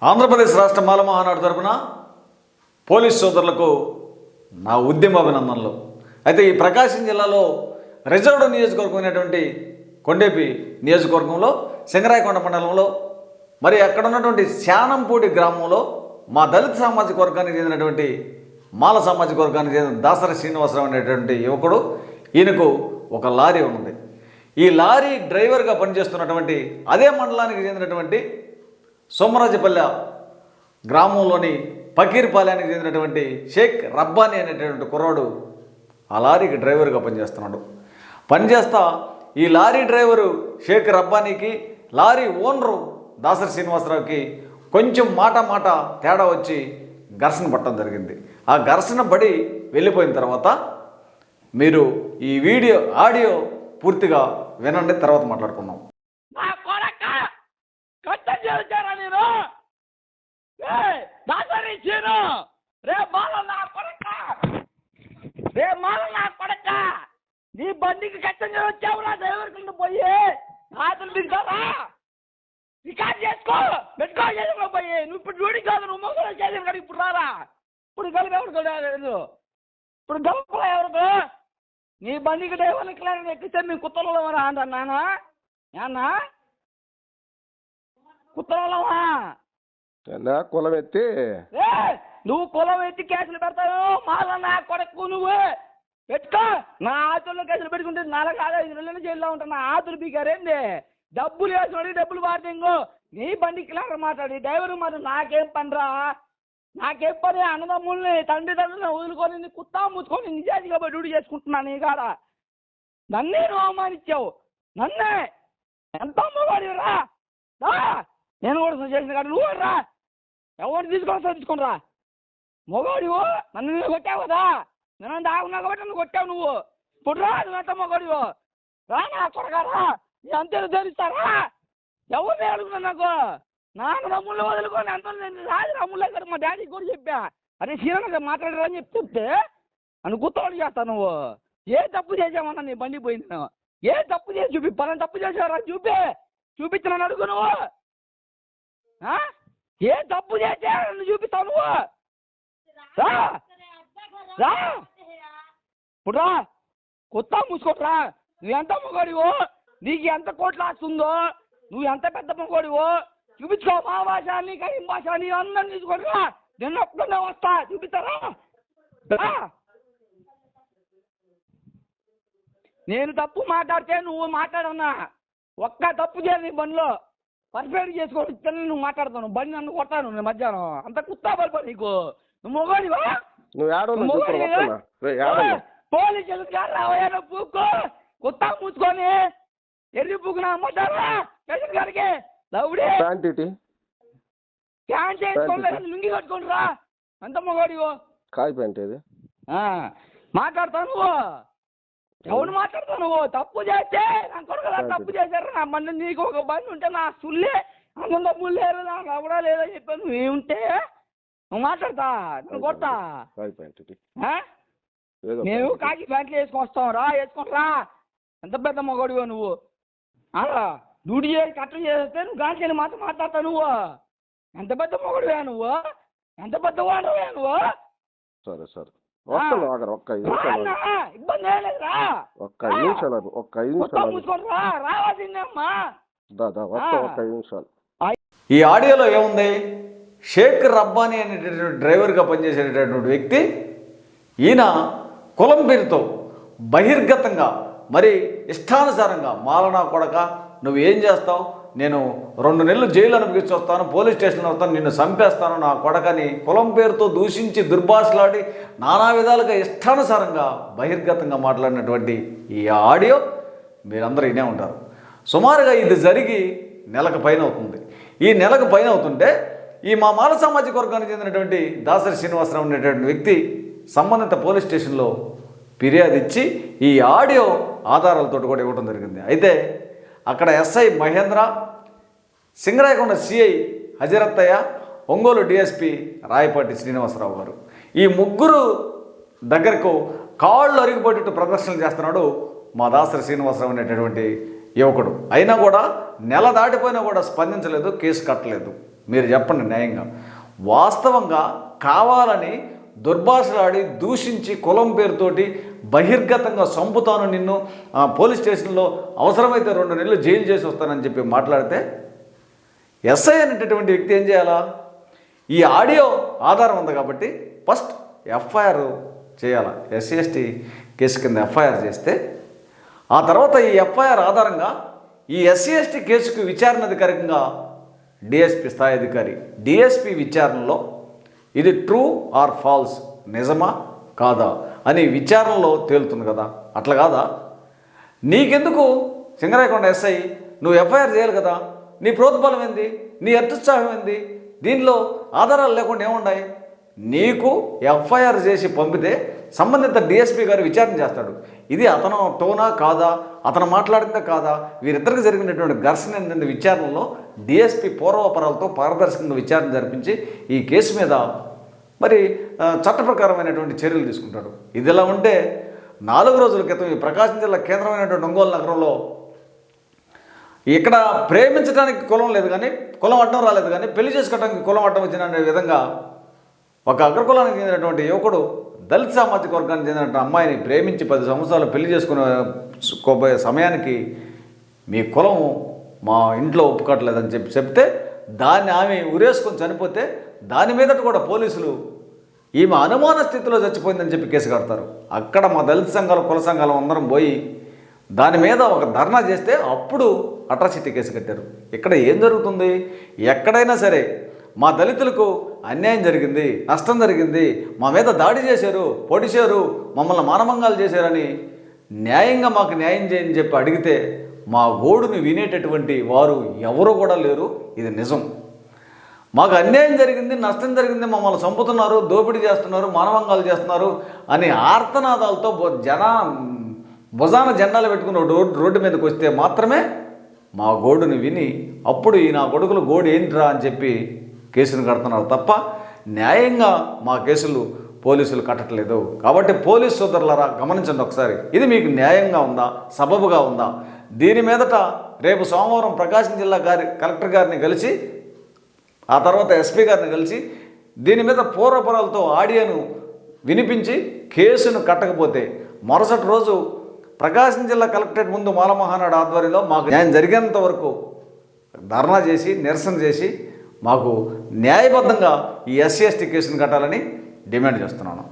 ఆంధ్రప్రదేశ్ రాష్ట్ర మాల మహానాడు తరపున పోలీస్ సోదరులకు నా ఉద్యమ అభినందనలు. అయితే ఈ ప్రకాశం జిల్లాలో రిజర్వ్డ్ నియోజకవర్గం అయినటువంటి కొండేపి నియోజకవర్గంలో సింగరాయకొండ మండలంలో మరి అక్కడ ఉన్నటువంటి శానంపూడి గ్రామంలో మా దళిత సామాజిక వర్గానికి చెందినటువంటి మాల సామాజిక వర్గానికి చెందిన దాసరి శ్రీనివాసరావు అనేటువంటి యువకుడు, ఈయనకు ఒక లారీ ఉంది. ఈ లారీ డ్రైవర్గా పనిచేస్తున్నటువంటి అదే మండలానికి చెందినటువంటి సోమరాజపల్లె గ్రామంలోని పకీర్పాలెనికి చెందినటువంటి షేక్ రబ్బానీ అనేటువంటి కుర్రాడు ఆ లారీకి డ్రైవర్గా పనిచేస్తా ఈ లారీ డ్రైవరు షేక్ రబ్బానీకి లారీ ఓనరు దాసరి శ్రీనివాసరావుకి కొంచెం మాట తేడా వచ్చి ఘర్షణ పట్టడం జరిగింది. ఆ ఘర్షణ పడి వెళ్ళిపోయిన తర్వాత మీరు ఈ ఆడియో పూర్తిగా వినండి, తర్వాత మాట్లాడుకుందాం. నీ బండికి కష్టం వచ్చావు నా డ్రైవర్ కింద పోయి రాత్రులు దిగుతారా రికార్డ్ చేసుకో పెట్టుకో పోయి నువ్వు ఇప్పుడు డ్యూటీ కాదు, నువ్వు మొగలు చేసిన కాదు. ఇప్పుడు రారా, ఇప్పుడు కలిపి ఎవరు ఇప్పుడు గల్పరా ఎవరికి నీ బండికి డ్రైవర్లు ఎక్కితే ఎక్కిస్తే మీ కుత్తలలో అంటున్నానా ఏమన్నా కుత్తలవా కులం ఎత్తి నువ్వు కులం ఎత్తి కేసులు పెడతావు. మాల నా కొడకు నువ్వు పెట్టుకో. నా ఆతుల్లో కేసులు పెట్టుకుంటే 4-5 నెలల జైల్లో ఉంటాను. నా ఆతులు బీకారేంది డబ్బులు వేసినోడి డబ్బులు వాటింగు నీ బండికి ఇలా మాట్లాడి డ్రైవర్ మరి నాకేం పనిరా, నాకేం పని? అన్నదమ్ముల్ని తండ్రిదండ్రులను వదులుకొని కుత్తా ముచ్చుకొని నిజాయితీగా డ్యూటీ చేసుకుంటున్నా. నీ కాడ నన్నే నువ్వు అవమానించావు. నన్నే ఎంత అమ్మవాడిరా, నేను కూడా చేసిన కాదు. నువ్వు రా ఎవరిని తీసుకొని రా మొగాడివో. నన్ను నువ్వు కొట్టావు కదా, నేను దాగున్నా కాబట్టి నువ్వు కొట్టావు. నువ్వు ఇప్పుడు రా, నువ్వు ఎంత మొగాడివో రా. నా కొడగారా అంతే తెలుస్తారా? ఎవరిని అడుగుతున్నా నాకు నాన్న రమ్ముళ్ళు వదులుకొని అంత రాజు రమ్ముళ్ళే కదా మా డాడీకి కూడా చెప్పా. అరే సీనియర్గా మాట్లాడరా అని చెప్తే నన్ను గుర్తోడు చేస్తావు. నువ్వు ఏ తప్పు చేసావన్నా నీ బండి పోయింది. నువ్వు ఏ తప్పు చేసి చూపి, పలానా తప్పు చేసావరా చూపించిన అడుగు. నువ్వు ఏ తప్పు చేసా నన్ను చూపిస్తావు. నువ్వు రా ఇప్పుడు రా, కొత్త మూసుకోట్రా. నువ్వు ఎంత మొగోడివో, నీకు ఎంత కోట్ల ఆస్తుందో, నువ్వు ఎంత పెద్ద మొగోడివో చూపించుకో. మా భాష నీకు ఏం భాష నీ అందరిని తీసుకోరా. నిన్న ఒక్కడే వస్తా చూపిస్తారా? నేను తప్పు మాట్లాడితే నువ్వు మాట్లాడన్నా. ఒక్క తప్పు చేయాలి నీ బండిలో పర్ఫెక్ట్ చేసుకోవాలి. నువ్వు మాట్లాడతాను బండి నన్ను కొట్టాను నేను మధ్యాహ్నం. అంత కుత్తా పడిపో నీకు. నువ్వు మొగోడివా? పోలీసులు రావయ్యా పూకో కుత్తా మూసుకొని ఎర్రి పూకున అమ్మంటారా స్టేషన్ గారికి లౌడీ ప్యాంట్ చేసుకోలేదు, లుంగి కట్టుకోండి రా. ఎంత మొగోడివో కాయ ప్యాంట్ ఇది మాట్లాడతావు నువ్వు. ఎవరు మాట్లాడతావు నువ్వు? తప్పు చేస్తే నా కొడుకు తప్పు చేశారు. నా బండి నీకు ఒక బండి ఉంటే నా సుల్లే అంత డబ్బులు లేరు, నాకు అవడా లేదని చెప్పాను. నువ్వు ఏముంటే నువ్వు మాట్లాడతా, నువ్వు కొట్టా. మేము కాకి ప్యాంట్లు వేసుకొని వస్తాం రా, వేసుకొని రా. ఎంత పెద్ద మగోడివో నువ్వు. డ్యూటీ చేసి కట్టం చేస్తే నువ్వు గాంచి మాత్రం మాట్లాడతావు. నువ్వు ఎంత పెద్ద మగోడివా నువ్వు, ఎంత పెద్ద వాడవా నువ్వు. సరే సరే ఇబ్బంది ఏం లేదురా, మూసుకొని రా. రావాల్సిందేమ్మా. ఈ ఆడియోలో ఏముంది? షేక్ రబ్బానీ అనేటటువంటి డ్రైవర్గా పనిచేసేటటువంటి వ్యక్తి ఈయన కులం పేరుతో బహిర్గతంగా మరి ఇష్టానుసారంగా మాలనా కొడక నువ్వు ఏం చేస్తావు, నేను 2 నెలలు జైలు అనుభవించి వస్తాను, పోలీస్ స్టేషన్లో వస్తాను, నిన్ను చంపేస్తాను నా కొడకని కులం పేరుతో దూషించి దుర్భాషలాడి నానా విధాలుగా ఇష్టానుసారంగా బహిర్గతంగా మాట్లాడినటువంటి ఈ ఆడియో మీరందరూ వినే ఉంటారు. సుమారుగా ఇది జరిగి నెలకు పైన అవుతుంది. ఈ నెలకు పైన అవుతుంటే ఈ మా మాల సామాజిక వర్గానికి చెందినటువంటి దాసరి శ్రీనివాసరావు అనేటువంటి వ్యక్తి సంబంధిత పోలీస్ స్టేషన్లో ఫిర్యాదు ఇచ్చి ఈ ఆడియో ఆధారాలతో కూడా ఇవ్వడం జరిగింది. అయితే అక్కడ SI Mahendra, Singarayakonda CI Hazarathaiah, Ongole DSP Rayapati Srinivasarao garu ఈ ముగ్గురు దగ్గరకు కాళ్ళు అరిగిపోయేట్టు ప్రదర్శనలు చేస్తున్నాడు మా దాసరి శ్రీనివాసరావు అనేటటువంటి యువకుడు. అయినా కూడా నెల దాటిపోయినా కూడా స్పందించలేదు, కేసు కట్టలేదు. మీరు చెప్పండి న్యాయంగా. వాస్తవంగా కావాలని దుర్భాషలాడి దూషించి కులం పేరుతోటి బహిర్గతంగా చంపుతాను నిన్ను, పోలీస్ స్టేషన్లో అవసరమైతే 2 నెలలు జైలు చేసి వస్తానని చెప్పి మాట్లాడితే ఎస్ఐ అనేటటువంటి వ్యక్తి ఏం చేయాలా? ఈ ఆడియో ఆధారం ఉంది కాబట్టి ఫస్ట్ ఎఫ్ఐఆర్ చేయాలా. ఎస్సీ ఎస్టీ కేసు కింద ఎఫ్ఐఆర్ చేస్తే ఆ తర్వాత ఈ ఎఫ్ఐఆర్ ఆధారంగా ఈ ఎస్సీ ఎస్టీ కేసుకు విచారణ అధికారికంగా డిఎస్పి స్థాయి అధికారి డిఎస్పి విచారణలో ఇది ట్రూ ఆర్ ఫాల్స్, నిజమా కాదా అని విచారణలో తేలుతుంది కదా. అట్లా కాదా? నీకెందుకు సింగరాయకొండ ఎస్ఐ నువ్వు ఎఫ్ఐఆర్ చేయాలి కదా? నీ ప్రోత్బలం ఏంది? నీ అత్యుత్సాహం ఏంది? దీనిలో ఆధారాలు లేకుండా ఏమున్నాయి? నీకు ఎఫ్ఐఆర్ చేసి పంపితే సంబంధిత డిఎస్పీ గారు విచారణ చేస్తాడు. ఇది అతను టోనా కాదా, అతను మాట్లాడిందా కాదా, వీరిద్దరికి జరిగినటువంటి ఘర్షణ ఏంటంటే విచారణలో డిఎస్పీ పూర్వపరాలతో పారదర్శకంగా విచారణ జరిపించి ఈ కేసు మీద మరి చట్టప్రకారమైనటువంటి చర్యలు తీసుకుంటాడు. ఇది ఇలా ఉంటే 4 రోజుల క్రితం ఈ ప్రకాశం జిల్లా కేంద్రమైనటువంటి ఒంగోలు నగరంలో ఇక్కడ ప్రేమించడానికి కులం లేదు కానీ, కులం అడ్డం రాలేదు కానీ పెళ్లి చేసుకోవడానికి కులం అడ్డం వచ్చిన విధంగా ఒక అగ్రకులానికి చెందినటువంటి యువకుడు దళిత సామాజిక వర్గానికి చెందినటువంటి అమ్మాయిని ప్రేమించి 10 సంవత్సరాలు పెళ్లి చేసుకోబోయే సమయానికి మీ కులం మా ఇంట్లో ఒప్పుకోవట్లేదని చెప్తే దాన్ని ఆమె ఉరేసుకొని చనిపోతే దాని మీదట కూడా పోలీసులు ఈమె అనుమాన స్థితిలో చచ్చిపోయిందని చెప్పి కేసు కడతారు. అక్కడ మా దళిత సంఘాలు కుల సంఘాలు అందరం పోయి దాని మీద ఒక ధర్నా చేస్తే అప్పుడు అట్రాసిటీ కేసు కట్టారు. ఇక్కడ ఏం జరుగుతుంది? ఎక్కడైనా సరే మా దళితులకు అన్యాయం జరిగింది, నష్టం జరిగింది, మా మీద దాడి చేశారు, పొడిచారు, మమ్మల్ని మానభంగాలు చేశారని న్యాయంగా మాకు న్యాయం చేయని చెప్పి అడిగితే మా గోడుని వినేటటువంటి వారు ఎవరు కూడా లేరు. ఇది నిజం. మాకు అన్యాయం జరిగింది, నష్టం జరిగింది, మమ్మల్ని చంపుతున్నారు, దోపిడీ చేస్తున్నారు, మానభంగాలు చేస్తున్నారు అని ఆర్తనాదాలతో భుజాన జెండాలు పెట్టుకుని రోడ్డు మీదకి వస్తే మాత్రమే మా గోడుని విని అప్పుడు ఈ నా కొడుకులు గోడు ఏంట్రా అని చెప్పి కేసును కడుతున్నారు తప్ప న్యాయంగా మా కేసులు పోలీసులు కట్టట్లేదు. కాబట్టి పోలీసు సోదరులారా గమనించండి ఒకసారి, ఇది మీకు న్యాయంగా ఉందా, సబబుగా ఉందా? దీని మీదట రేపు సోమవారం ప్రకాశం జిల్లా కలెక్టర్ గారిని కలిసి ఆ తర్వాత ఎస్పీ గారిని కలిసి దీని మీద పూర్వపరాలతో ఆడియోను వినిపించి కేసును కట్టకపోతే మరుసటి రోజు ప్రకాశం జిల్లా కలెక్టరేట్ ముందు మాల మహానాడు ఆధ్వర్యంలో మాకు న్యాయం జరిగేంత వరకు ధర్నా చేసి నిరసన చేసి మాకు న్యాయబద్ధంగా ఈ ఎస్సీ ఎస్టీ కేసును కట్టాలని డిమాండ్ చేస్తున్నాను.